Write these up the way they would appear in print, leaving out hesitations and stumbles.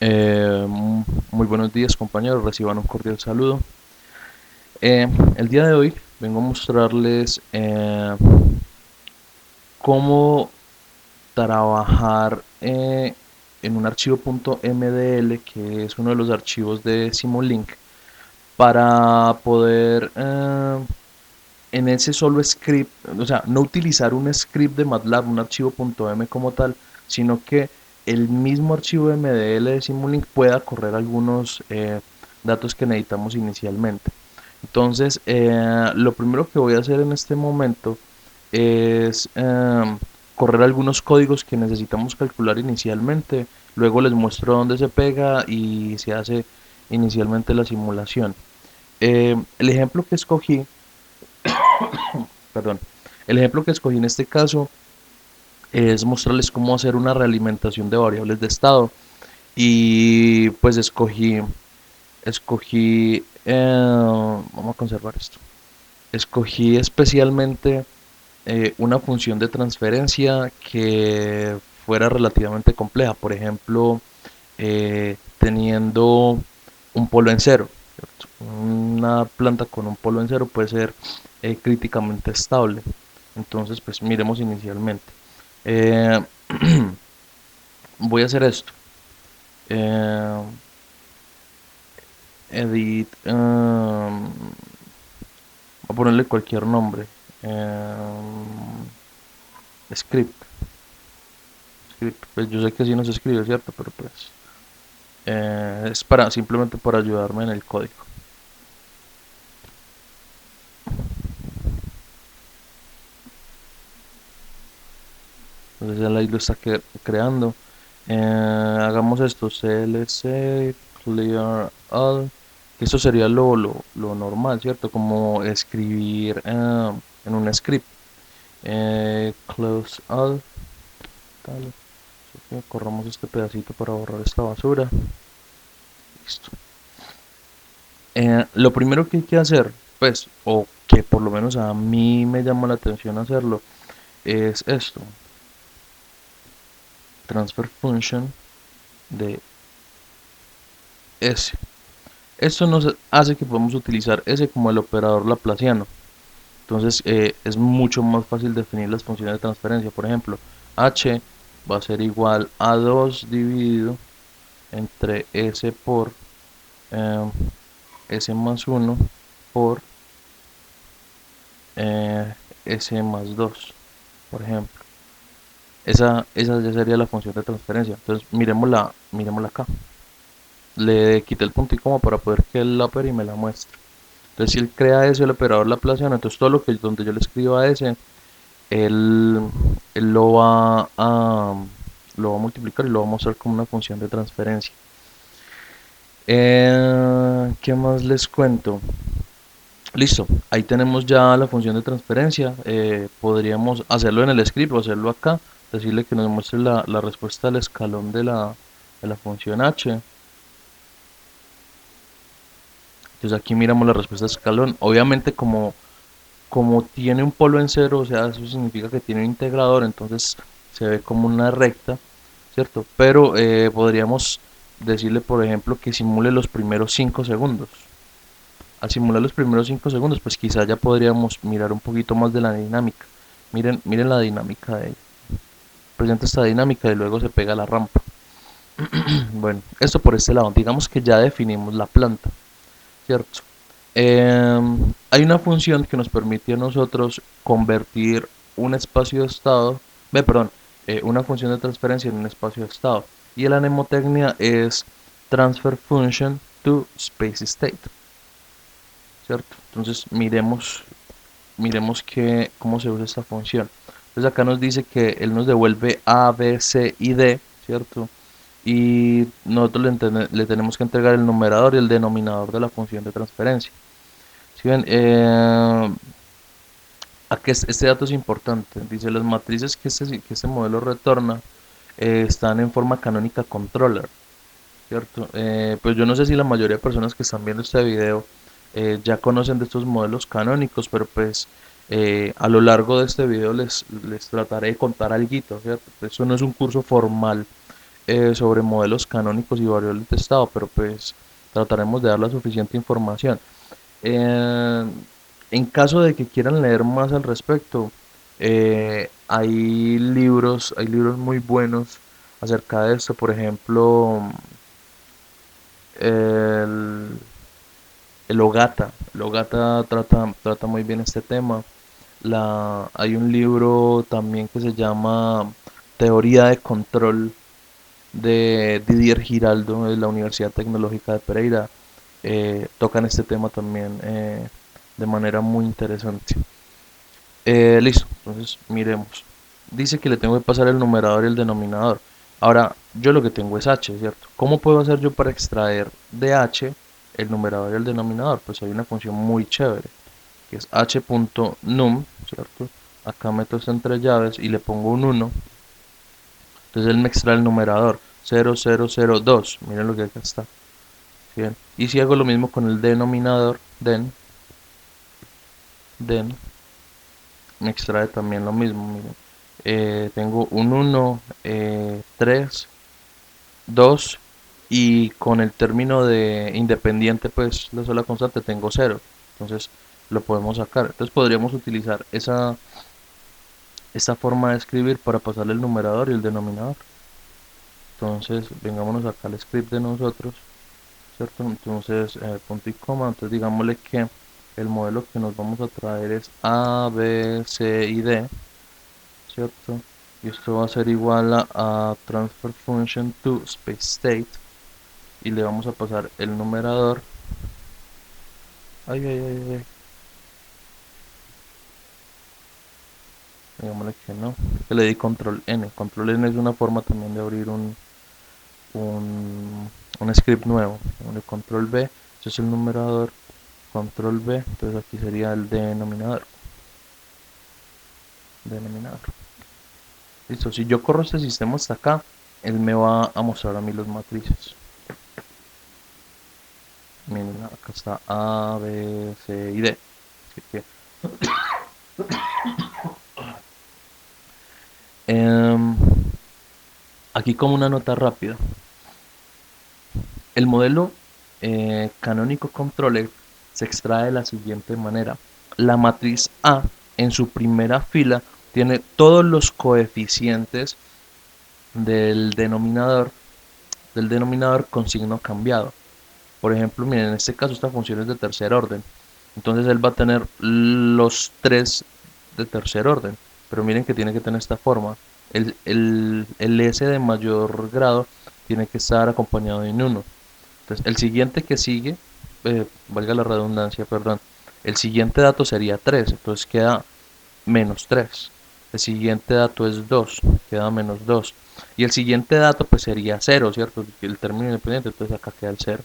Muy buenos días compañeros, reciban un cordial saludo. El día de hoy vengo a mostrarles cómo trabajar en un archivo .mdl, que es uno de los archivos de Simulink, para poder en ese solo script, o sea, no utilizar un script de MATLAB, un archivo .m como tal, sino que el mismo archivo MDL de Simulink pueda correr algunos datos que necesitamos inicialmente. Entonces, lo primero que voy a hacer en este momento es correr algunos códigos que necesitamos calcular inicialmente. Luego les muestro dónde se pega y se hace inicialmente la simulación. El ejemplo que escogí Perdón. El ejemplo que escogí en este caso es mostrarles cómo hacer una realimentación de variables de estado. Y pues vamos a conservar esto. Escogí especialmente una función de transferencia que fuera relativamente compleja. Por ejemplo, teniendo un polo en cero, ¿cierto? Una planta con un polo en cero puede ser críticamente estable. Entonces, pues miremos inicialmente. Eh, Voy a hacer esto. Eh, Edit. Voy a ponerle cualquier nombre. Script. Script. Pues yo sé que así no se escribe, ¿cierto? Pero pues es para simplemente para ayudarme en el código. Entonces él ahí lo está creando. Hagamos esto, clc clear all, que esto sería lo normal, ¿cierto? Como escribir en un script. Close all, tal. Ok, corramos este pedacito para borrar esta basura. Listo. Lo primero que hay que hacer, pues, o que por lo menos a mí me llama la atención hacerlo, es esto. Transfer function de S. Esto nos hace que podamos utilizar S como el operador laplaciano. Entonces es mucho más fácil definir las funciones de transferencia. Por ejemplo, H va a ser igual a 2 dividido entre S por eh, S más 1 por eh, S más 2, por ejemplo. Esa ya sería la función de transferencia. Entonces miremosla acá. Le quité el punto y coma para poder que él la opere y me la muestre. Entonces si él crea ese, el operador laplaciano, entonces todo lo que donde yo le escriba ese, él, él lo va a multiplicar y lo va a mostrar como una función de transferencia. ¿Qué más les cuento? Listo, ahí tenemos ya la función de transferencia. Podríamos hacerlo en el script o hacerlo acá, decirle que nos muestre la respuesta al escalón de la función h. Entonces aquí miramos la respuesta al escalón. Obviamente como tiene un polo en cero, o sea, eso significa que tiene un integrador, entonces se ve como una recta, ¿cierto? Pero podríamos decirle, por ejemplo, que simule los primeros 5 segundos. Al simular los primeros 5 segundos, pues quizá ya podríamos mirar un poquito más de la dinámica. Miren la dinámica de ella. Presenta esta dinámica y luego se pega la rampa. Bueno, esto por este lado. Digamos que ya definimos la planta, ¿cierto? Hay una función que nos permite a nosotros convertir un espacio de estado, perdón, una función de transferencia en un espacio de estado. Y la mnemotecnia es transfer function to space state, ¿cierto? Entonces miremos cómo se usa esta función. Entonces acá nos dice que él nos devuelve A, B, C y D, ¿cierto? Y nosotros le tenemos que entregar el numerador y el denominador de la función de transferencia. Si ven, aquí este dato es importante. Dice, las matrices que este modelo retorna están en forma canónica controller, ¿cierto? Pues yo no sé si la mayoría de personas que están viendo este video ya conocen de estos modelos canónicos, pero pues a lo largo de este video les trataré de contar algo, ¿cierto? Eso no es un curso formal sobre modelos canónicos y variables de estado, pero pues trataremos de dar la suficiente información. Eh, en caso de que quieran leer más al respecto, hay libros muy buenos acerca de esto. Por ejemplo, el, el Ogata. El Ogata trata muy bien este tema. Hay un libro también que se llama Teoría de Control de Didier Giraldo de la Universidad Tecnológica de Pereira. Tocan este tema también de manera muy interesante. Listo, entonces miremos. Dice que le tengo que pasar el numerador y el denominador. Ahora, yo lo que tengo es h, ¿cierto? ¿Cómo puedo hacer yo para extraer de h el numerador y el denominador? Pues hay una función muy chévere, que es h.num, ¿cierto? Acá meto esto entre llaves y le pongo un 1. Entonces él me extrae el numerador 0002. Miren lo que acá está. Bien. Y si hago lo mismo con el denominador, den, me extrae también lo mismo. Miren. Tengo un 1, 3, 2 y con el término de independiente, pues la sola constante tengo 0. Entonces lo podemos sacar. Entonces podríamos utilizar esa forma de escribir para pasarle el numerador y el denominador. Entonces vengámonos acá al script de nosotros, ¿cierto? Entonces punto y coma. Entonces digámosle que el modelo que nos vamos a traer es A, B, C y D, ¿cierto? Y esto va a ser igual a transfer function to space state y le vamos a pasar el numerador. Ay, ay, ay, ay. Digámosle que no, que le di control N. Control N es una forma también de abrir un script nuevo. Digámosle control B, este es el numerador, control B, entonces aquí sería el denominador. Listo, si yo corro este sistema hasta acá, él me va a mostrar a mí los matrices. Miren, acá está A, B, C y D. Así que, em, aquí como una nota rápida. El modelo canónico controller se extrae de la siguiente manera. La matriz A en su primera fila tiene todos los coeficientes del denominador con signo cambiado. Por ejemplo, miren, en este caso esta función es de tercer orden. Entonces él va a tener los 3 de tercer orden. Pero miren que tiene que tener esta forma. El S de mayor grado tiene que estar acompañado de un 1. Entonces el siguiente que sigue, valga la redundancia, perdón, el siguiente dato sería 3. Entonces queda menos 3. El siguiente dato es 2, queda menos 2. Y el siguiente dato pues sería 0, ¿cierto? El término independiente, entonces acá queda el 0.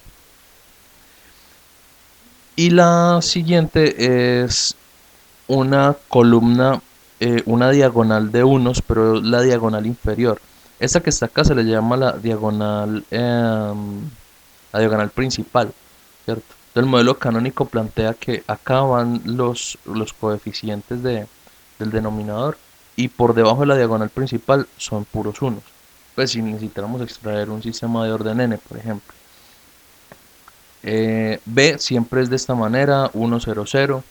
Y la siguiente es una columna, una diagonal de unos, pero la diagonal inferior. Esta que está acá se le llama la diagonal principal, ¿cierto? Entonces el modelo canónico plantea que acá van los coeficientes del denominador y por debajo de la diagonal principal son puros unos. Pues si necesitáramos extraer un sistema de orden n, por ejemplo. B siempre es de esta manera, 1, 0, 0.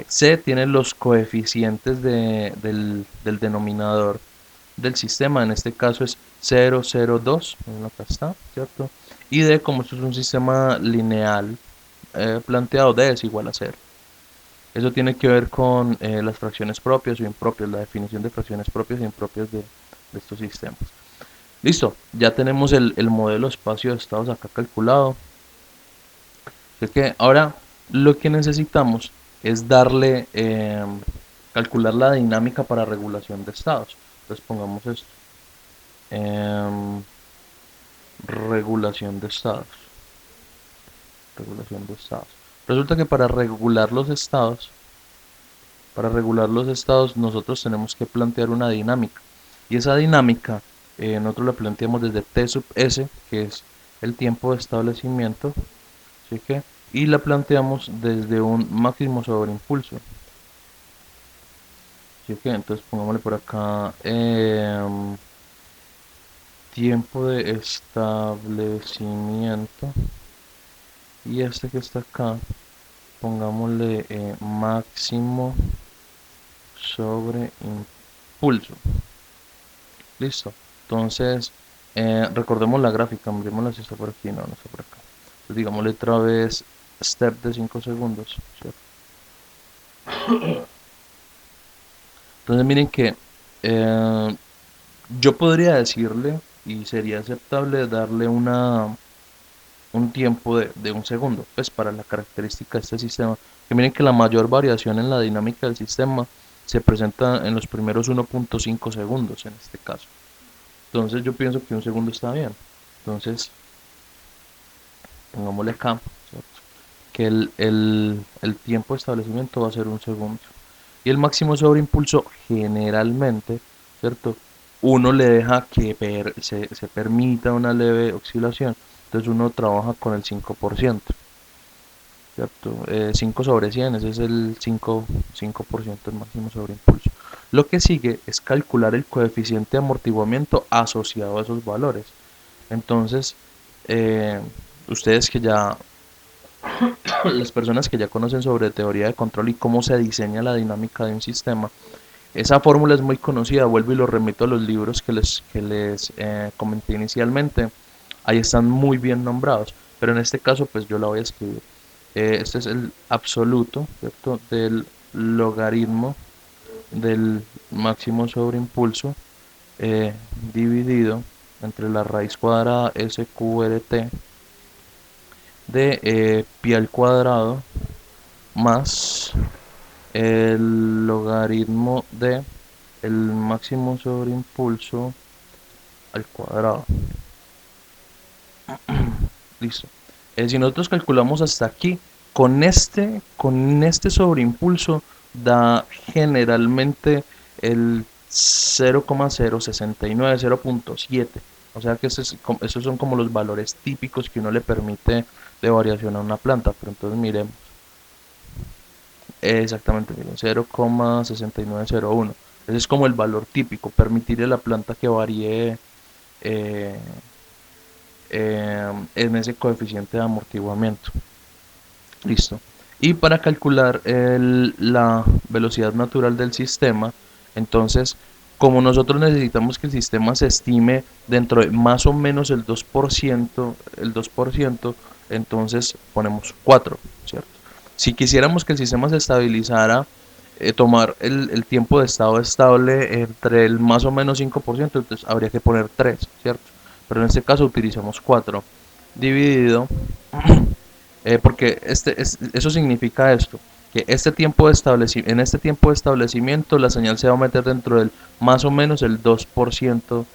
C tiene los coeficientes del denominador del sistema, en este caso es 0, 0, 2, acá está, ¿cierto? Y D, como esto es un sistema lineal planteado, D es igual a 0. Eso tiene que ver con las fracciones propias o impropias, la definición de fracciones propias e impropias de estos sistemas. Listo, ya tenemos el modelo espacio de estados acá calculado. Así que ahora lo que necesitamos es calcular la dinámica para regulación de estados. Entonces pongamos esto. Em, regulación de estados. Regulación de estados. Resulta que para regular los estados nosotros tenemos que plantear una dinámica. Y esa dinámica nosotros la planteamos desde T sub S, que es el tiempo de establecimiento. ¿Sí que? Y la planteamos desde un máximo sobre impulso. ¿Sí que? Entonces pongámosle por acá tiempo de establecimiento, y este que está acá, pongámosle máximo sobre impulso. Listo. Entonces, recordemos la gráfica, miremosla si está por aquí, no, no está por acá. Entonces, digámosle otra vez step de 5 segundos, ¿cierto? Entonces, miren que eh, yo podría decirle, y sería aceptable darle un tiempo de un segundo, pues para la característica de este sistema. Que miren que la mayor variación en la dinámica del sistema se presenta en los primeros 1.5 segundos en este caso. Entonces yo pienso que un segundo está bien. Entonces, pongámosle acá, ¿cierto? Que el tiempo de establecimiento va a ser un segundo. Y el máximo sobreimpulso generalmente, ¿cierto? Uno le deja que se permita una leve oscilación. Entonces uno trabaja con el 5%, ¿cierto? 5 sobre 100, ese es el 5% del máximo sobreimpulso. Lo que sigue es calcular el coeficiente de amortiguamiento asociado a esos valores. Entonces, eh, ustedes que ya, las personas que ya conocen sobre teoría de control y cómo se diseña la dinámica de un sistema, esa fórmula es muy conocida, vuelvo y lo remito a los libros que les comenté inicialmente, ahí están muy bien nombrados, pero en este caso pues yo la voy a escribir. Este es el absoluto, ¿cierto? Del logaritmo del máximo sobreimpulso eh, dividido entre la raíz cuadrada SQRT de pi al cuadrado más el logaritmo de el máximo sobreimpulso al cuadrado. Listo. Si nosotros calculamos hasta aquí, con este sobreimpulso da generalmente el 0,069, 0.7. O sea que esos son como los valores típicos que uno le permite de variación a una planta. Pero entonces miremos. Exactamente, miren, 0,6901. Ese es como el valor típico, permitirle a la planta que varíe eh, en ese coeficiente de amortiguamiento. Listo. Y para calcular la velocidad natural del sistema, entonces, como nosotros necesitamos que el sistema se estime dentro de más o menos el 2%, entonces ponemos 4, ¿cierto? Si quisiéramos que el sistema se estabilizara, tomar el tiempo de estado estable entre el más o menos 5%, entonces habría que poner 3, ¿cierto? Pero en este caso utilizamos 4 dividido porque eso significa esto, que en este tiempo de establecimiento la señal se va a meter dentro del más o menos el 2%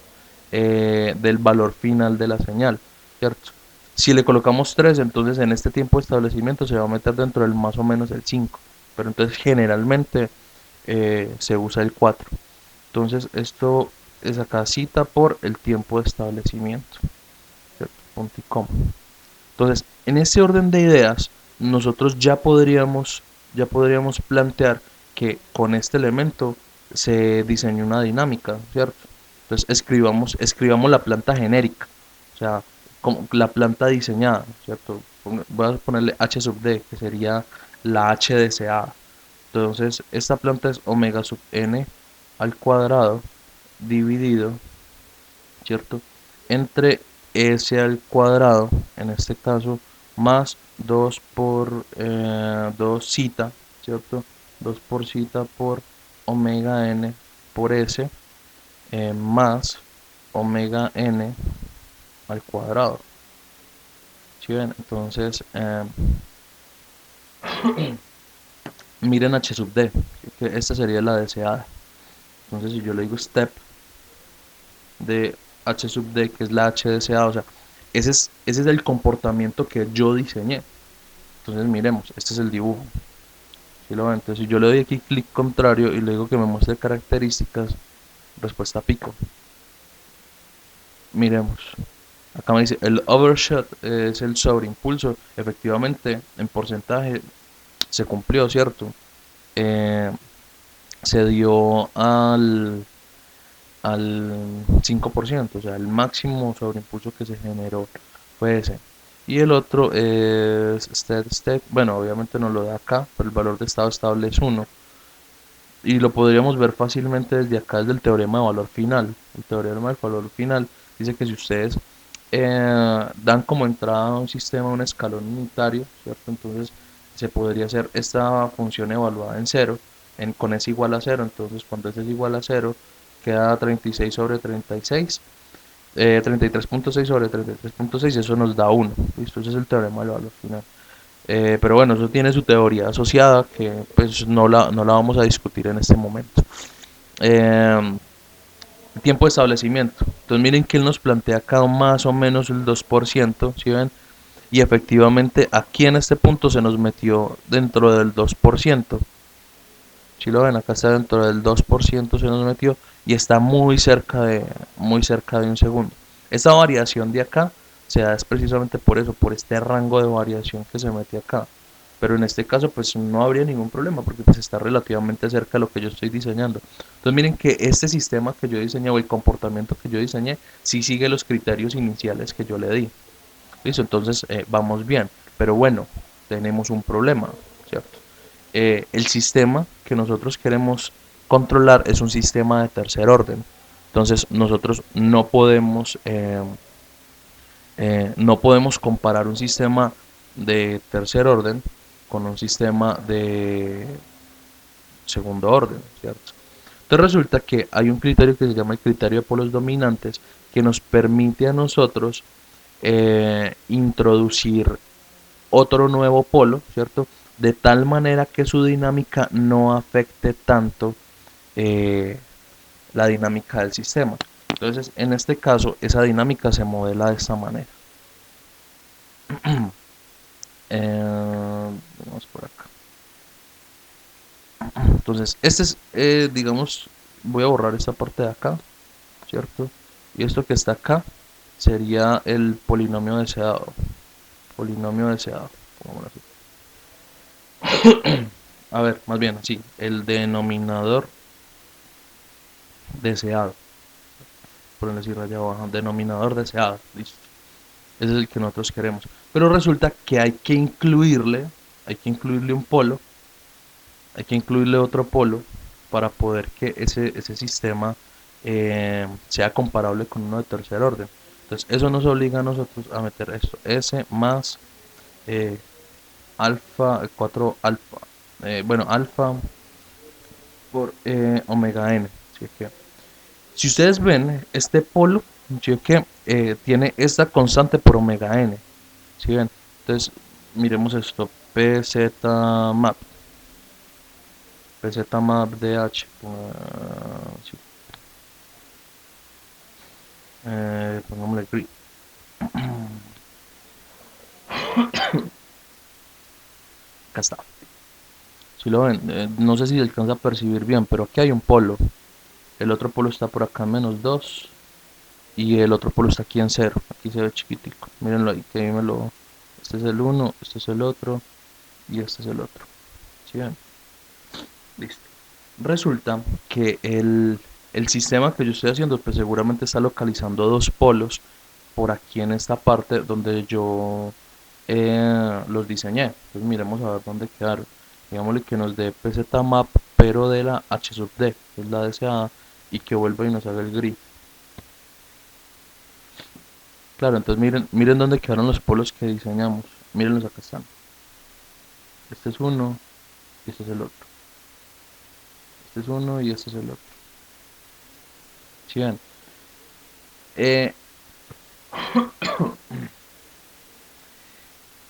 del valor final de la señal, ¿cierto? Si le colocamos 3, entonces en este tiempo de establecimiento se va a meter dentro del más o menos el 5, pero entonces generalmente se usa el 4. Entonces esto es acá cita por el tiempo de establecimiento, ¿cierto? Punto y coma. Entonces, en ese orden de ideas, nosotros ya podríamos plantear que con este elemento se diseñó una dinámica, ¿cierto? Entonces, escribamos la planta genérica, o sea, como la planta diseñada, ¿cierto? Voy a ponerle H sub D, que sería la H deseada. Entonces, esta planta es omega sub n al cuadrado dividido, ¿cierto? Entre S al cuadrado, en este caso, más 2 por 2 zeta, ¿cierto? 2 por zeta por omega n por S, más omega n al cuadrado. ¿Sí ven? Entonces, miren H sub D, que esta sería la deseada. Entonces, si yo le digo step de H sub D, que es la H deseada, o sea, ese es el comportamiento que yo diseñé. Entonces miremos, este es el dibujo. ¿Sí lo ven? Entonces si yo le doy aquí clic contrario y le digo que me muestre características, respuesta pico. Miremos. Acá me dice, el overshot es el sobreimpulso. Efectivamente, en porcentaje se cumplió, ¿cierto? Se dio al 5%, o sea, el máximo sobreimpulso que se generó fue ese. Y el otro es steady state, bueno, obviamente no lo da acá, pero el valor de estado estable es 1. Y lo podríamos ver fácilmente desde acá, desde el teorema de valor final. El teorema del valor final dice que si ustedes dan como entrada a un sistema un escalón unitario, ¿cierto? Entonces se podría hacer esta función evaluada en cero, con s igual a cero. Entonces cuando s es igual a cero, queda 36 sobre 36, 33.6 sobre 33.6, eso nos da 1. ¿Listo? Ese es el teorema del valor final. Pero bueno, eso tiene su teoría asociada que pues no la vamos a discutir en este momento. Eh, Tiempo de establecimiento. Entonces miren que él nos plantea acá más o menos el 2%, ¿sí ven? Y efectivamente aquí en este punto se nos metió dentro del 2%. Si lo ven, acá está dentro del 2% se nos metió y está muy cerca de un segundo. Esta variación de acá se da es precisamente por eso, por este rango de variación que se mete acá. Pero en este caso pues no habría ningún problema porque pues está relativamente cerca de lo que yo estoy diseñando. Entonces miren que este sistema que yo diseñé o el comportamiento que yo diseñé sí sigue los criterios iniciales que yo le di. Listo, entonces vamos bien. Pero bueno, tenemos un problema, ¿cierto? El sistema que nosotros queremos controlar es un sistema de tercer orden. Entonces nosotros no podemos comparar un sistema de tercer orden con un sistema de segundo orden, ¿cierto? Entonces resulta que hay un criterio que se llama el criterio de polos dominantes que nos permite a nosotros introducir otro nuevo polo, ¿cierto? De tal manera que su dinámica no afecte tanto eh, la dinámica del sistema. Entonces, en este caso, esa dinámica se modela de esta manera. Vamos por acá. Entonces, este es, digamos, voy a borrar esta parte de acá, ¿cierto? Y esto que está acá sería el polinomio deseado. Polinomio deseado. A ver, más bien así, el denominador deseado. Por así raya baja, denominador deseado, listo. Ese es el que nosotros queremos. Pero resulta que hay que incluirle un polo, hay que incluirle otro polo para poder que ese sistema sea comparable con uno de tercer orden. Entonces eso nos obliga a nosotros a meter esto, S más eh, alfa, 4 alfa, bueno, alfa por omega n. ¿Sí? Si ustedes ven, este polo, ¿sí? Que tiene esta constante por omega n. ¿Sí ven? Entonces, miremos esto. PZ map. PZ map DH. Sí, pongámosle grid. Acá está. Si lo ven, no sé si se alcanza a percibir bien, pero aquí hay un polo. El otro polo está por acá en -2. Y el otro polo está aquí en 0. Aquí se ve chiquitico. Mírenlo ahí, que este es el uno, este es el otro y este es el otro. ¿Sí ven? Listo. Resulta que el sistema que yo estoy haciendo, pues seguramente está localizando dos polos por aquí en esta parte donde yo los diseñé. Entonces miremos a ver dónde quedaron. Digámosle que nos dé PZMap, pero de la H sub D, que es la deseada, y que vuelva y nos haga el grid. Claro, entonces miren dónde quedaron los polos que diseñamos. Mírenlos, acá están. Este es uno y este es el otro. Este es uno y este es el otro. ¿Sí ven? Eh,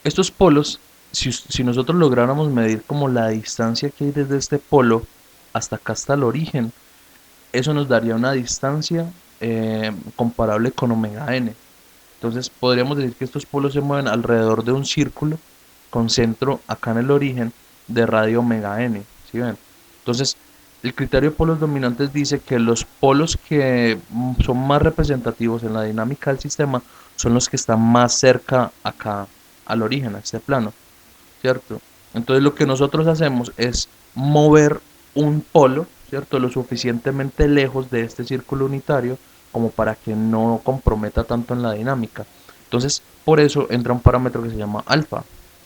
Estos polos, si nosotros lográramos medir como la distancia que hay desde este polo hasta acá, hasta el origen, eso nos daría una distancia comparable con omega n. Entonces podríamos decir que estos polos se mueven alrededor de un círculo con centro acá en el origen de radio omega n. ¿Sí ven? Entonces el criterio de polos dominantes dice que los polos que son más representativos en la dinámica del sistema son los que están más cerca acá al origen, a este plano, ¿cierto? Entonces lo que nosotros hacemos es mover un polo, ¿cierto? Lo suficientemente lejos de este círculo unitario como para que no comprometa tanto en la dinámica. Entonces, por eso entra un parámetro que se llama alfa,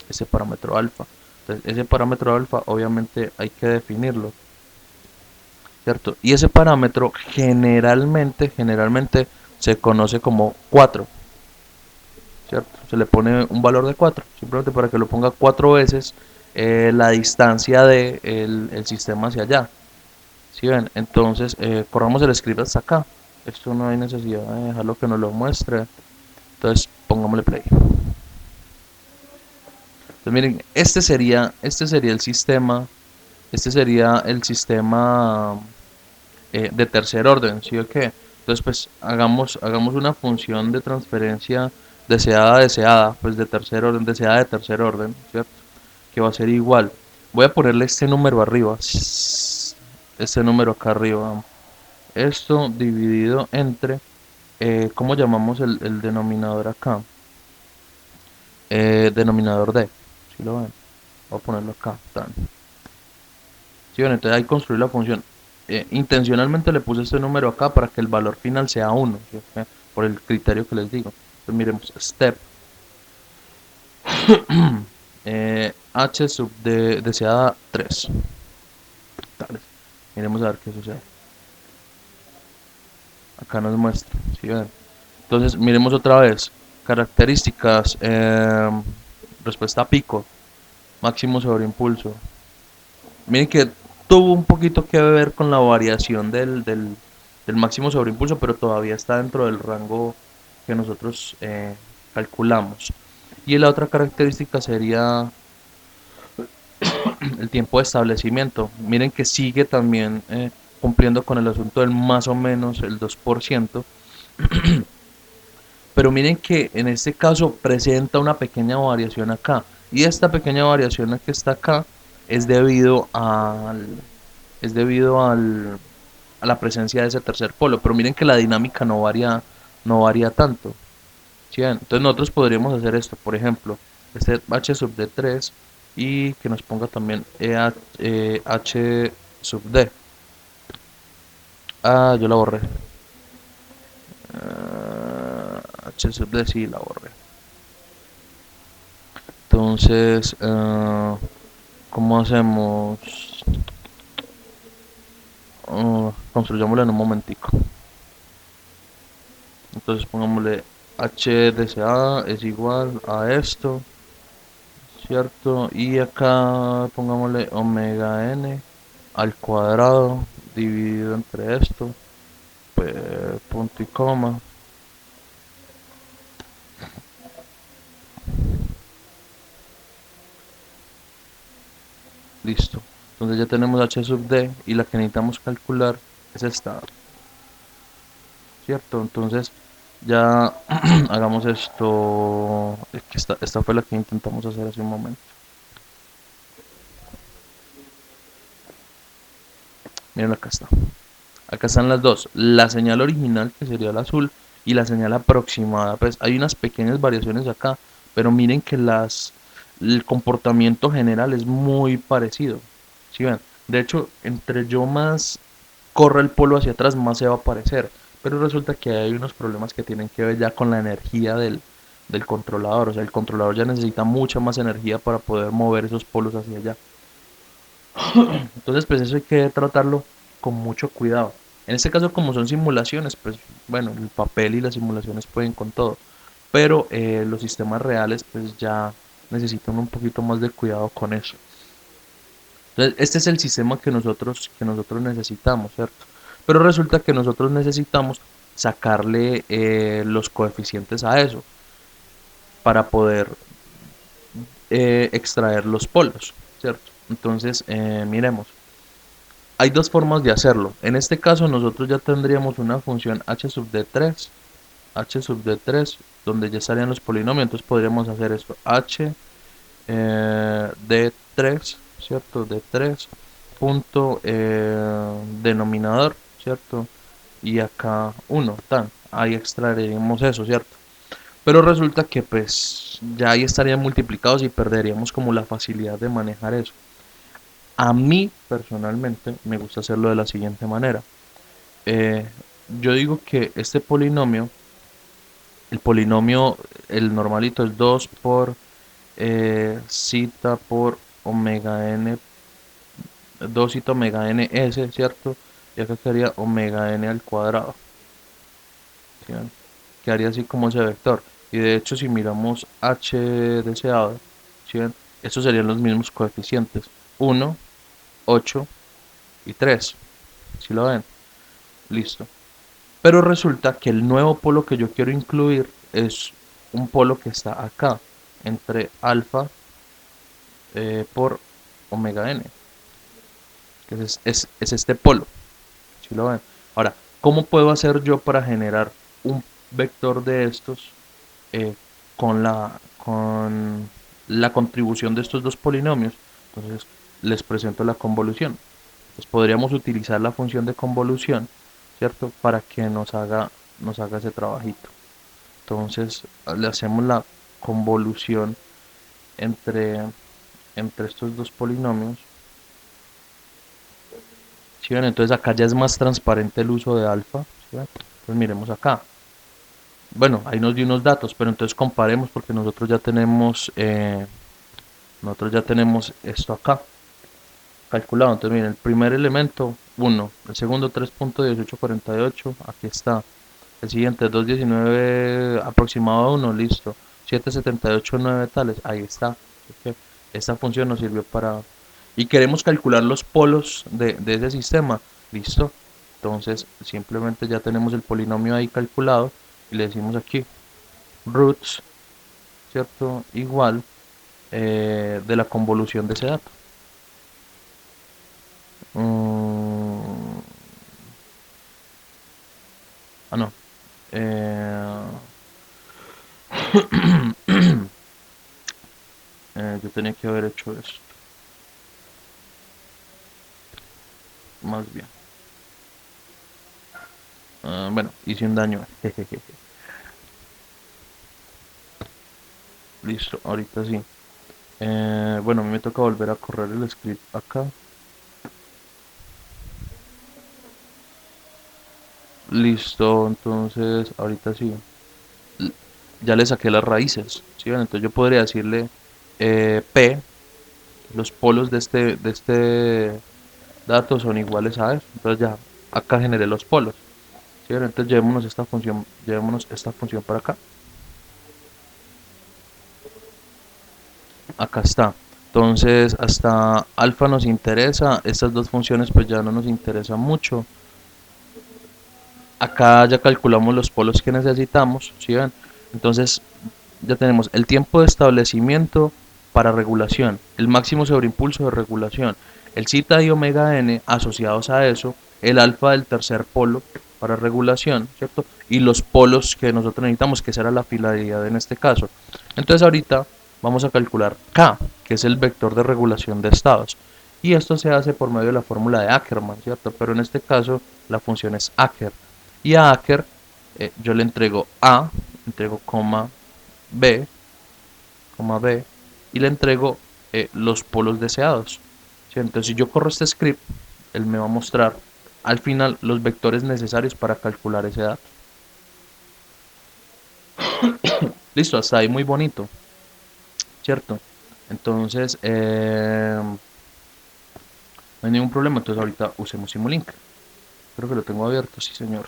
ese parámetro alfa. Entonces, ese parámetro alfa obviamente hay que definirlo, ¿cierto? Y ese parámetro generalmente se conoce como 4, ¿cierto? Se le pone un valor de 4 simplemente para que lo ponga 4 veces la distancia del de el sistema hacia allá. ¿Sí ven? Entonces, corramos el script hasta acá. Esto no hay necesidad de dejarlo que nos lo muestre. Entonces, pongámosle play. Entonces, miren, este sería el sistema. Este sería el sistema de tercer orden, ¿sí o qué? Entonces, pues, hagamos una función de transferencia deseada, pues de tercer orden, deseada de tercer orden, ¿cierto? Que va a ser igual. Voy a ponerle este número arriba. Este número acá arriba. Esto dividido entre, ¿cómo llamamos el denominador acá? Denominador D, ¿sí lo ven? Voy a ponerlo acá, tan. ¿Sí ven? Entonces ahí construir la función. Intencionalmente le puse este número acá para que el valor final sea 1, ¿sí? Por el criterio que les digo. Entonces miremos, step, h sub d deseada 3. Tales. Miremos a ver qué sucede. Acá nos muestra, ¿sí ven? Entonces miremos otra vez. Características, respuesta a pico, máximo sobre impulso. Miren que tuvo un poquito que ver con la variación del máximo sobre impulso, pero todavía está dentro del rango que nosotros calculamos. Y la otra característica sería el tiempo de establecimiento. Miren que sigue también cumpliendo con el asunto del más o menos el 2%. Pero miren que en este caso presenta una pequeña variación acá. Y esta pequeña variación que está acá es debido a la presencia de ese tercer polo. Pero miren que la dinámica no varía tanto. ¿Sí ven? Entonces nosotros podríamos hacer esto, por ejemplo, este h sub d3 y que nos ponga también h sub d. Ah, yo la borré. H sub d sí la borré. Entonces, ¿cómo hacemos? Construyámoslo en un momentico. Entonces pongámosle HDCA es igual a esto, ¿cierto? Y acá pongámosle omega n al cuadrado dividido entre esto, pues, punto y coma. Listo. Entonces ya tenemos h sub d y la que necesitamos calcular es esta, ¿cierto? Entonces ya hagamos esto. Esta fue la que intentamos hacer hace un momento. Miren, acá está. Acá están las dos. La señal original, que sería el azul, y la señal aproximada. Pues hay unas pequeñas variaciones acá, pero miren que el comportamiento general es muy parecido. ¿Sí ven? De hecho, entre yo más corra el polo hacia atrás, más se va a parecer. Pero resulta que hay unos problemas que tienen que ver ya con la energía del controlador. O sea, el controlador ya necesita mucha más energía para poder mover esos polos hacia allá. Entonces, pues eso hay que tratarlo con mucho cuidado. En este caso, como son simulaciones, pues bueno, el papel y las simulaciones pueden con todo. Pero los sistemas reales, pues ya necesitan un poquito más de cuidado con eso. Entonces, este es el sistema que nosotros necesitamos, ¿cierto? Pero resulta que nosotros necesitamos sacarle los coeficientes a eso para poder extraer los polos, ¿cierto? Entonces, miremos. Hay dos formas de hacerlo. En este caso nosotros ya tendríamos una función h sub d3, donde ya estarían los polinomios. Entonces podríamos hacer esto, h d3, ¿cierto? D3 punto denominador, ¿cierto? Y acá 1, tan. Ahí extraeríamos eso, ¿cierto? Pero resulta que pues ya ahí estarían multiplicados y perderíamos como la facilidad de manejar eso. A mí, personalmente, me gusta hacerlo de la siguiente manera. Eh, yo digo que este polinomio, el polinomio, el normalito es 2 por zeta por omega n, 2 zeta omega n s, ¿cierto? Y acá quedaría omega n al cuadrado. ¿Sí ven? Quedaría así como ese vector. Y de hecho, si miramos h deseado, ¿sí ven? Estos serían los mismos coeficientes: 1, 8 y 3. ¿Sí lo ven? Listo. Pero resulta que el nuevo polo que yo quiero incluir es un polo que está acá, entre alfa por omega n, que es este polo. ¿Sí lo ven? Ahora, ¿cómo puedo hacer yo para generar un vector de estos eh, con la contribución de estos dos polinomios? Entonces, les presento la convolución. Pues podríamos utilizar la función de convolución, ¿cierto? Para que nos haga ese trabajito. Entonces, le hacemos la convolución entre, entre estos dos polinomios. ¿Sí ven? Entonces acá ya es más transparente el uso de alfa. ¿Sí ven? Entonces miremos acá. Bueno, ahí nos dio unos datos, pero entonces comparemos porque nosotros ya tenemos esto acá calculado. Entonces miren, el primer elemento 1, el segundo 3.1848, aquí está. El siguiente 2.19 aproximado a 1, listo. 7.78.9 tales, ahí está. Ok. Esta función nos sirvió para... Y queremos calcular los polos de ese sistema, listo. Entonces simplemente ya tenemos el polinomio ahí calculado y le decimos aquí roots, ¿cierto? Igual de la convolución de ese dato. Mm, no. Eh, yo tenía que haber hecho esto, más bien. Bueno, hice un daño. Listo, ahorita sí. Bueno, a mí me toca volver a correr el script acá. Listo, entonces ahorita sí. L- Ya le saqué las raíces. ¿Sí ven? Entonces yo podría decirle P, los polos de este dato son iguales a eso. Entonces ya acá generé los polos. ¿Sí ven? Entonces llevémonos esta función para acá. Acá está. Entonces hasta alfa nos interesa. Estas dos funciones pues ya no nos interesan mucho. Acá ya calculamos los polos que necesitamos, ¿sí ven? Entonces ya tenemos el tiempo de establecimiento para regulación, el máximo sobreimpulso de regulación, el zeta y omega n asociados a eso, el alfa del tercer polo para regulación, ¿cierto? Y los polos que nosotros necesitamos, que será la filaridad en este caso. Entonces ahorita vamos a calcular K, que es el vector de regulación de estados. Y esto se hace por medio de la fórmula de Ackermann, ¿cierto? Pero en este caso la función es Acker. Y a Acker yo le entrego A, entrego B, B, y le entrego los polos deseados. ¿Sí? Entonces, si yo corro este script, él me va a mostrar al final los vectores necesarios para calcular ese dato. Listo, hasta ahí muy bonito, ¿cierto? Entonces, no hay ningún problema. Entonces, ahorita usemos Simulink. Creo que lo tengo abierto, sí, señor.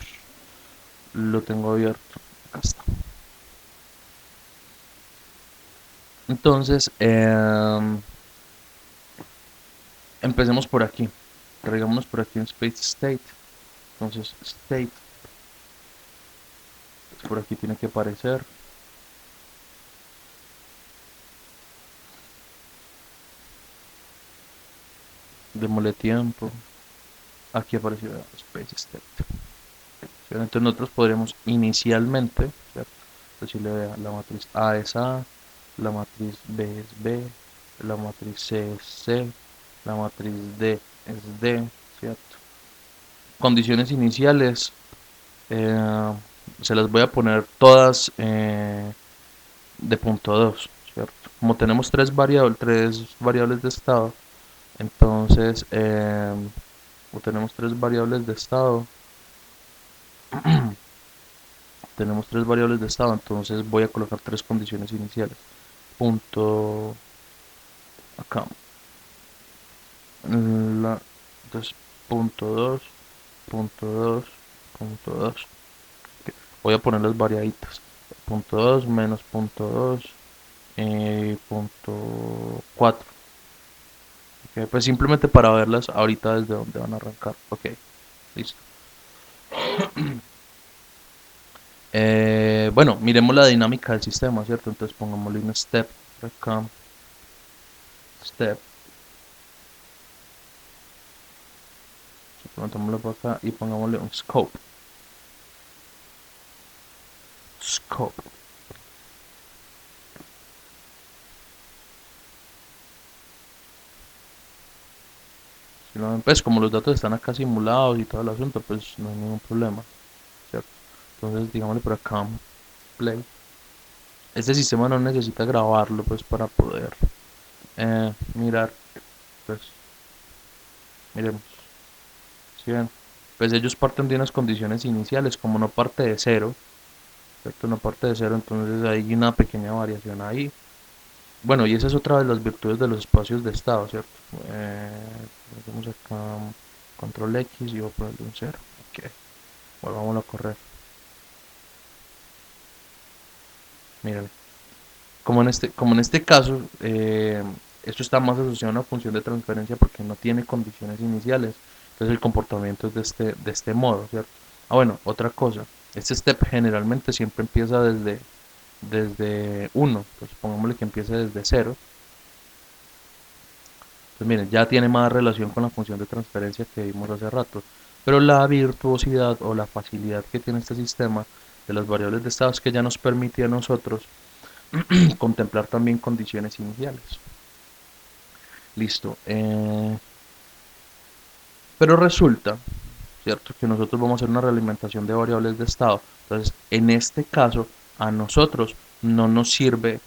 Lo tengo abierto. Acá está. Entonces, empecemos por aquí. Cargámonos por aquí en Space State. Entonces, State, por aquí tiene que aparecer. Démosle tiempo. Aquí apareció Space State. ¿Cierto? Entonces nosotros podremos inicialmente, ¿cierto? Decirle vea, la matriz A es A, la matriz B es B, la matriz C es C, la matriz D es D, ¿cierto? Condiciones iniciales, eh, se las voy a poner todas de punto 2, ¿cierto? Como tenemos tres variables de estado, Entonces, tenemos tres variables de estado. Tenemos tres variables de estado, entonces voy a colocar tres condiciones iniciales. Punto acá. La, entonces, punto 2, punto 2, punto 2. Voy a poner las variaditas. Punto 2 menos punto 2, punto 4. Ok, pues simplemente para verlas ahorita desde donde van a arrancar. Ok, listo. Bueno, miremos la dinámica del sistema, ¿cierto? Entonces pongámosle un step acá, step, implementémoslo por acá y pongámosle un scope, scope. Pues como los datos están acá simulados y todo el asunto, pues no hay ningún problema, ¿cierto? Entonces digámosle por acá, play. Este sistema no necesita grabarlo, pues para poder mirar, pues miremos. ¿Sí ven? Pues ellos parten de unas condiciones iniciales, como no parte de cero, ¿cierto? No parte de cero, entonces hay una pequeña variación ahí. Bueno, y esa es otra de las virtudes de los espacios de estado, ¿cierto? Vamos acá, control X y voy a ponerle un cero. Ok, volvamos a correr. Mírale. Como en este caso, esto está más asociado a una función de transferencia porque no tiene condiciones iniciales. Entonces el comportamiento es de este modo, ¿cierto? Ah, bueno, otra cosa. Este step generalmente siempre empieza desde 1. Entonces pongámosle que empiece desde cero. Pues miren, ya tiene más relación con la función de transferencia que vimos hace rato. Pero la virtuosidad o la facilidad que tiene este sistema de las variables de estado es que ya nos permite a nosotros contemplar también condiciones iniciales. Listo. Pero resulta, ¿cierto? Que nosotros vamos a hacer una realimentación de variables de estado. Entonces, en este caso, a nosotros no nos sirve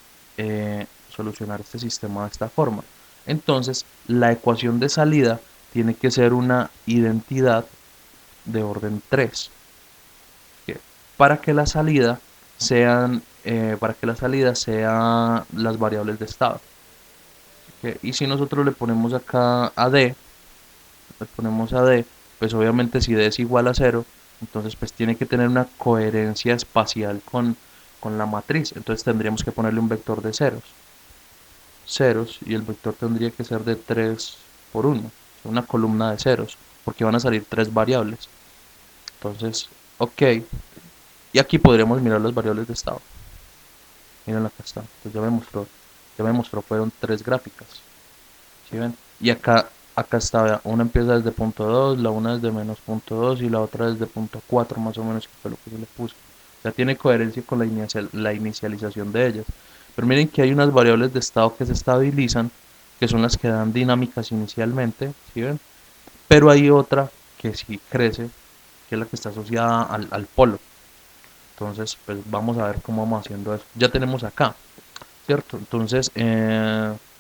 solucionar este sistema de esta forma. Entonces, la ecuación de salida tiene que ser una identidad de orden 3, que para que la salida sean las variables de estado. Y si nosotros le ponemos acá a D, le ponemos a D, pues obviamente si D es igual a cero, entonces pues tiene que tener una coherencia espacial con la matriz. Entonces tendríamos que ponerle un vector de ceros, y el vector tendría que ser de 3 por 1, una columna de ceros, porque van a salir tres variables. Entonces, ok, y aquí podríamos mirar las variables de estado. Miren, acá está. Entonces ya me mostró, fueron tres gráficas. ¿Sí ven? Y acá está, vea, una empieza desde punto 2, la una desde menos punto 2 y la otra desde punto 4 más o menos, que fue lo que yo le puse. Ya tiene coherencia con la inicialización de ellas. Pero miren que hay unas variables de estado que se estabilizan, que son las que dan dinámicas inicialmente, ¿sí ven? Pero hay otra que sí crece, que es la que está asociada al polo. Entonces, pues vamos a ver cómo vamos haciendo eso. Ya tenemos acá, ¿cierto? Entonces,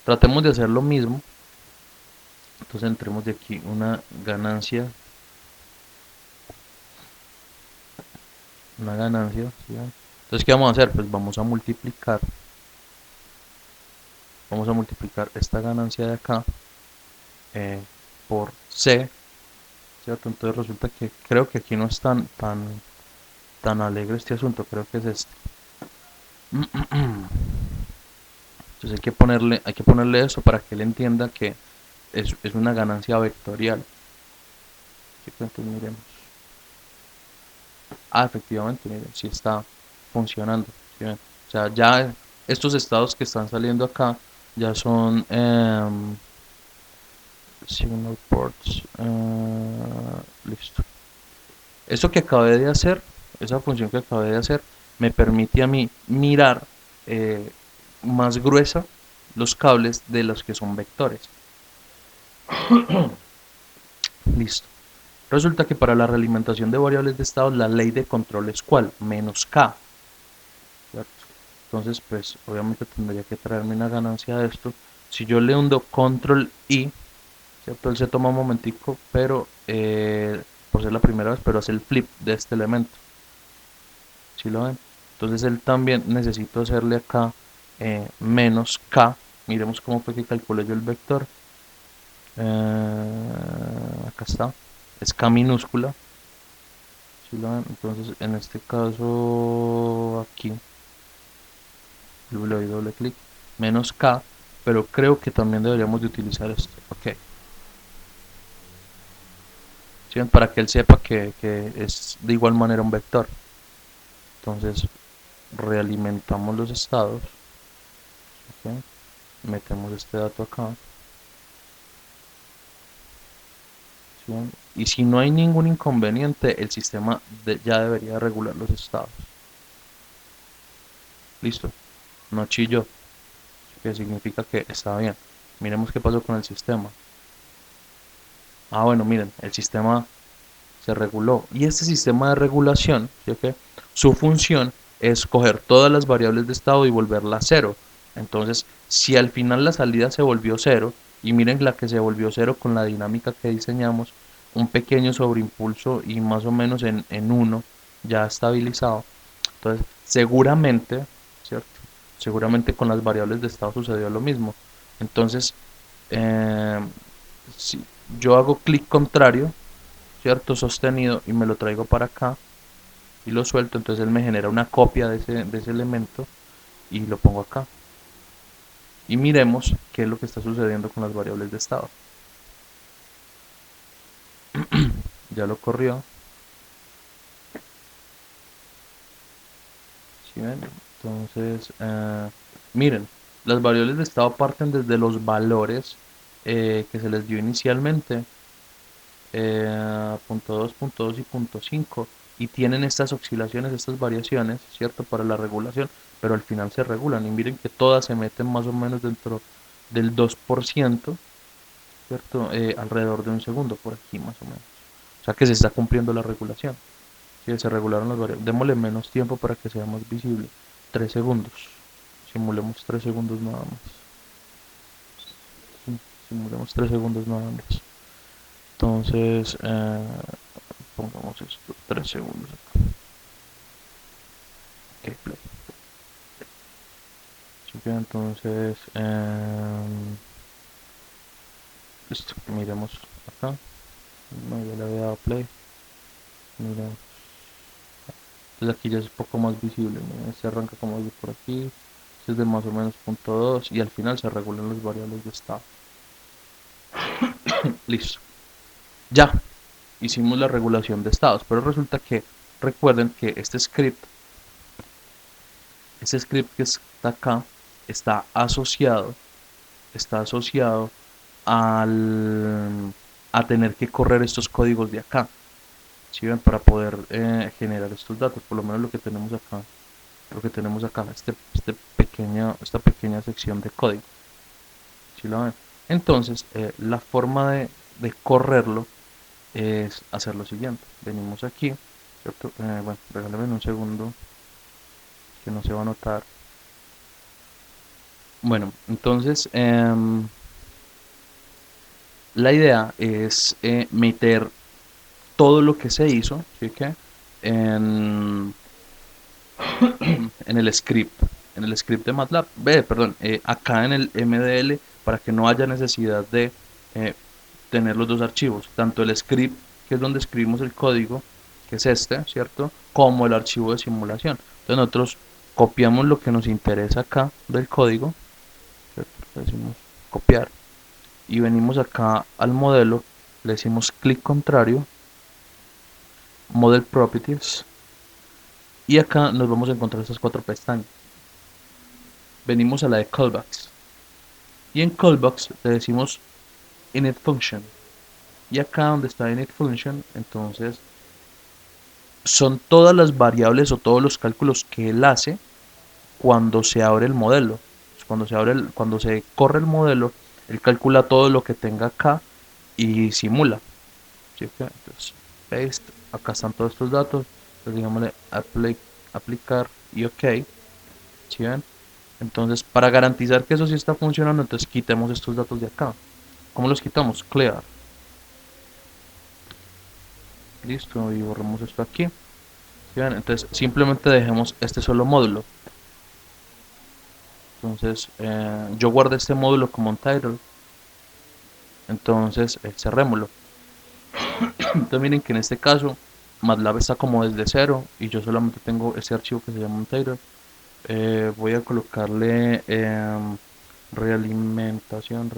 tratemos de hacer lo mismo. Entonces entremos de aquí una ganancia, ¿sí? Entonces, ¿qué vamos a hacer? Pues vamos a multiplicar esta ganancia de acá por C, ¿cierto? Entonces resulta que creo que aquí no es tan alegre este asunto, creo que es este. Entonces hay que ponerle eso para que él entienda que es una ganancia vectorial. ¿Sí? Entonces miremos. Ah, efectivamente, miren, sí está funcionando. ¿Sí ven? O sea, ya estos estados que están saliendo acá ya son signal ports. Listo. Eso que acabé de hacer, esa función que acabé de hacer, me permite a mí mirar eh, más gruesa los cables de los que son vectores. Listo. Resulta que para la realimentación de variables de estado, la ley de control es ¿cuál? Menos K. ¿Cierto? Entonces, pues obviamente tendría que traerme una ganancia de esto. Si yo le hundo control I, ¿cierto? Él se toma un momentico, pero por ser la primera vez, pero hace el flip de este elemento. ¿Sí lo ven? Entonces él también necesito hacerle acá menos k. Miremos cómo fue que calculé yo el vector. Acá está. Es k minúscula. ¿Sí lo ven? Entonces en este caso aquí le doy doble clic. Menos k. Pero creo que también deberíamos de utilizar esto. Ok. ¿Sí ven? Para que él sepa que es de igual manera un vector. Entonces realimentamos los estados. ¿Ok? Metemos este dato acá. ¿Sí? Y si no hay ningún inconveniente, el sistema ya debería regular los estados. Listo. No chilló, que significa que está bien. Miremos qué pasó con el sistema. Ah, bueno, miren, el sistema se reguló. Y este sistema de regulación, ¿sí o qué? Su función es coger todas las variables de estado y volverla a cero. Entonces, si al final la salida se volvió cero, y miren la que se volvió cero con la dinámica que diseñamos, un pequeño sobreimpulso y más o menos en 1 ya estabilizado. Entonces, seguramente, ¿cierto? Seguramente con las variables de estado sucedió lo mismo. Entonces, eh, si yo hago clic contrario, ¿cierto? Sostenido y me lo traigo para acá y lo suelto, entonces él me genera una copia de ese elemento y lo pongo acá. Y miremos qué es lo que está sucediendo con las variables de estado. Ya lo corrió. ¿Sí ven? Entonces, miren, las variables de estado parten desde los valores que se les dio inicialmente, punto 2, punto 2 y punto 5, y tienen estas oscilaciones, estas variaciones, ¿cierto? Para la regulación, pero al final se regulan y miren que todas se meten más o menos dentro del 2%, ¿cierto? Alrededor de un segundo, por aquí más o menos. O sea que se está cumpliendo la regulación. Sí, se regularon las variables. Démosle menos tiempo para que sea más visible. 3 segundos. Simulemos 3 segundos nada más. Sí, simulemos 3 segundos nada más. Entonces, pongamos esto 3 segundos acá. Ok, play. Así que entonces, listo. Miremos acá. No, ya le había dado play. Mira. Entonces aquí ya es un poco más visible. Miren, este arranca como de por aquí. Este es de más o menos punto 2 y al final se regulan las variables de estado. Listo. Ya hicimos la regulación de estados, pero resulta que recuerden que este script que está acá está asociado a tener que correr estos códigos de acá, ¿sí ven? Para poder generar estos datos, por lo menos lo que tenemos acá, esta pequeña sección de código, ¿sí lo ven? Entonces, la forma de correrlo es hacer lo siguiente. Venimos aquí, ¿cierto? Bueno, regálame un segundo que no se va a notar. Bueno, entonces la idea es meter todo lo que se hizo, ¿sí que? En, en el script de MATLAB, perdón, acá en el MDL para que no haya necesidad de eh, tener los dos archivos, tanto el script, que es donde escribimos el código, que es este, ¿cierto? Como el archivo de simulación. Entonces nosotros copiamos lo que nos interesa acá del código, ¿cierto? Le decimos copiar y venimos acá al modelo, le decimos clic contrario, Model Properties, y acá nos vamos a encontrar estas cuatro pestañas. Venimos a la de callbacks y en callbacks le decimos init function, y acá donde está init function, entonces son todas las variables o todos los cálculos que él hace cuando se abre el modelo. Pues cuando se corre el modelo, él calcula todo lo que tenga acá y simula. ¿Sí? Entonces, paste, acá están todos estos datos. Entonces, digámosle aplicar y OK. ¿Sí ven? Entonces, para garantizar que eso sí está funcionando, entonces quitemos estos datos de acá. ¿Cómo los quitamos? Clear. Listo, y borramos esto aquí. ¿Sí ven? Entonces simplemente dejemos este solo módulo. Entonces yo guardé este módulo como un title. Entonces cerrémoslo. Entonces miren que en este caso MATLAB está como desde cero y yo solamente tengo ese archivo que se llama un title. Voy a colocarle realimentación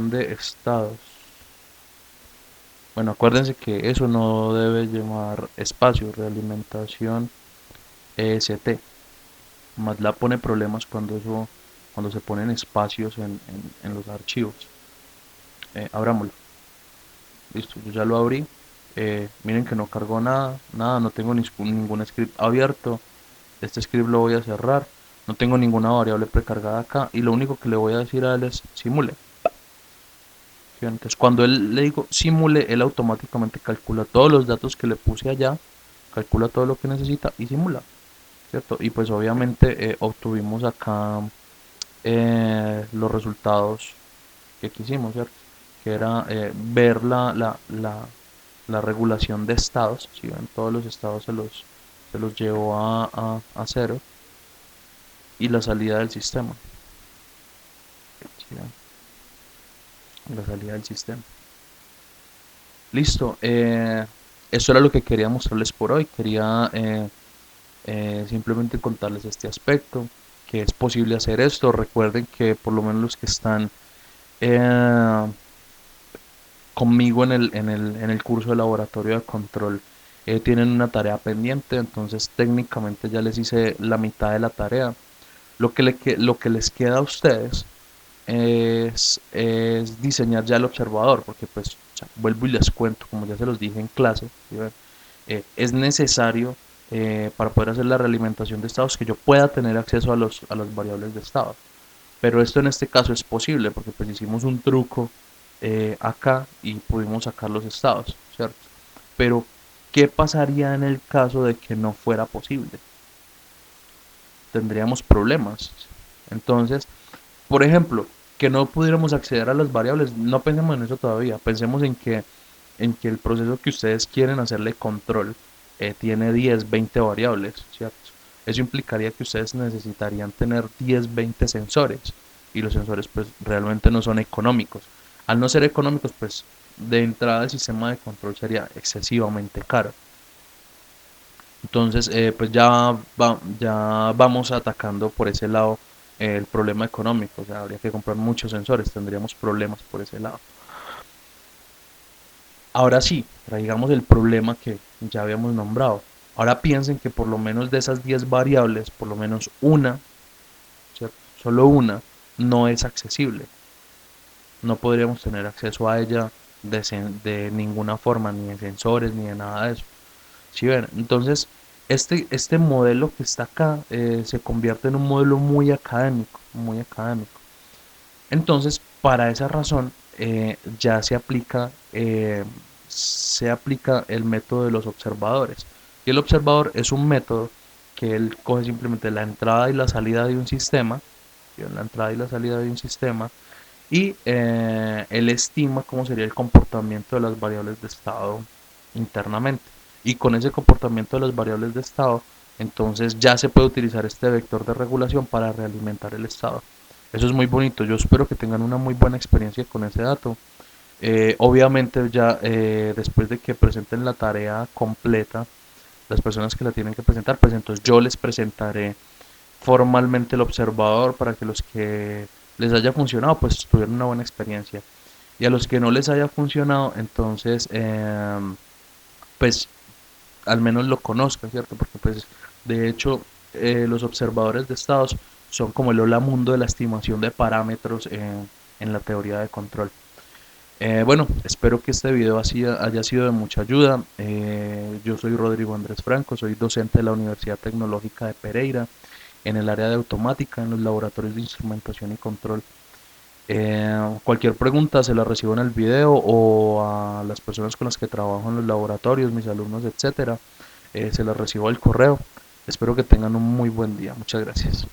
de estados. Bueno, acuérdense que eso no debe llevar espacio, realimentación EST. MATLAB pone problemas cuando se ponen espacios en los archivos. Abrámoslo. Listo, yo ya lo abrí. Miren que no cargó nada, no tengo ningún script abierto. Este script lo voy a cerrar. No tengo ninguna variable precargada acá. Y lo único que le voy a decir a él es simule. ¿Sí? Entonces cuando él le digo simule, él automáticamente calcula todos los datos que le puse allá, calcula todo lo que necesita y simula, ¿cierto? Y pues obviamente obtuvimos acá los resultados que quisimos, ¿cierto? Que era ver la regulación de estados. Si ven, todos los estados se los llevó a cero, y la salida del sistema. ¿Sí ven? La salida del sistema. Listo. Eso era lo que quería mostrarles por hoy. Quería simplemente contarles este aspecto, que es posible hacer esto. Recuerden que por lo menos los que están eh, conmigo en el curso de laboratorio de control tienen una tarea pendiente, entonces técnicamente ya les hice la mitad de la tarea. Lo que les queda a ustedes es diseñar ya el observador, porque pues o sea, vuelvo y les cuento, como ya se los dije en clase, ¿sí ven? Es necesario para poder hacer la realimentación de estados que yo pueda tener acceso a las variables de estado. Pero esto en este caso es posible porque pues hicimos un truco acá y pudimos sacar los estados, ¿cierto? Pero, ¿qué pasaría en el caso de que no fuera posible? Tendríamos problemas. Entonces, por ejemplo, que no pudiéramos acceder a las variables, no pensemos en eso todavía, pensemos en que el proceso que ustedes quieren hacerle control tiene 10, 20 variables, ¿cierto? Eso implicaría que ustedes necesitarían tener 10, 20 sensores y los sensores pues realmente no son económicos. Al no ser económicos, pues de entrada el sistema de control sería excesivamente caro. Entonces, pues ya vamos atacando por ese lado el problema económico. O sea, habría que comprar muchos sensores, tendríamos problemas por ese lado. Ahora sí, traigamos el problema que ya habíamos nombrado. Ahora piensen que por lo menos de esas 10 variables, por lo menos una, ¿cierto? Solo una, no es accesible. No podríamos tener acceso a ella de ninguna forma, ni de sensores, ni de nada de eso. ¿Sí ven? Entonces, este modelo que está acá se convierte en un modelo muy académico, muy académico. Entonces, para esa razón, ya se aplica el método de los observadores. Y el observador es un método que él coge simplemente la entrada y la salida de un sistema, ¿sí? La entrada y la salida de un sistema, y él estima cómo sería el comportamiento de las variables de estado internamente. Y con ese comportamiento de las variables de estado, entonces ya se puede utilizar este vector de regulación para realimentar el estado. Eso es muy bonito. Yo espero que tengan una muy buena experiencia con ese dato. Obviamente ya después de que presenten la tarea completa, las personas que la tienen que presentar, pues entonces yo les presentaré formalmente el observador para que los que les haya funcionado pues tuvieron una buena experiencia, y a los que no les haya funcionado entonces pues al menos lo conozcan, ¿cierto? Porque pues de hecho los observadores de estados son como el hola mundo de la estimación de parámetros en la teoría de control. Bueno, espero que este video haya sido de mucha ayuda. Yo soy Rodrigo Andrés Franco, soy docente de la Universidad Tecnológica de Pereira en el área de automática, en los laboratorios de instrumentación y control. Cualquier pregunta se la recibo en el video o a las personas con las que trabajo en los laboratorios, mis alumnos, etcétera. Se las recibo al correo. Espero que tengan un muy buen día. Muchas gracias.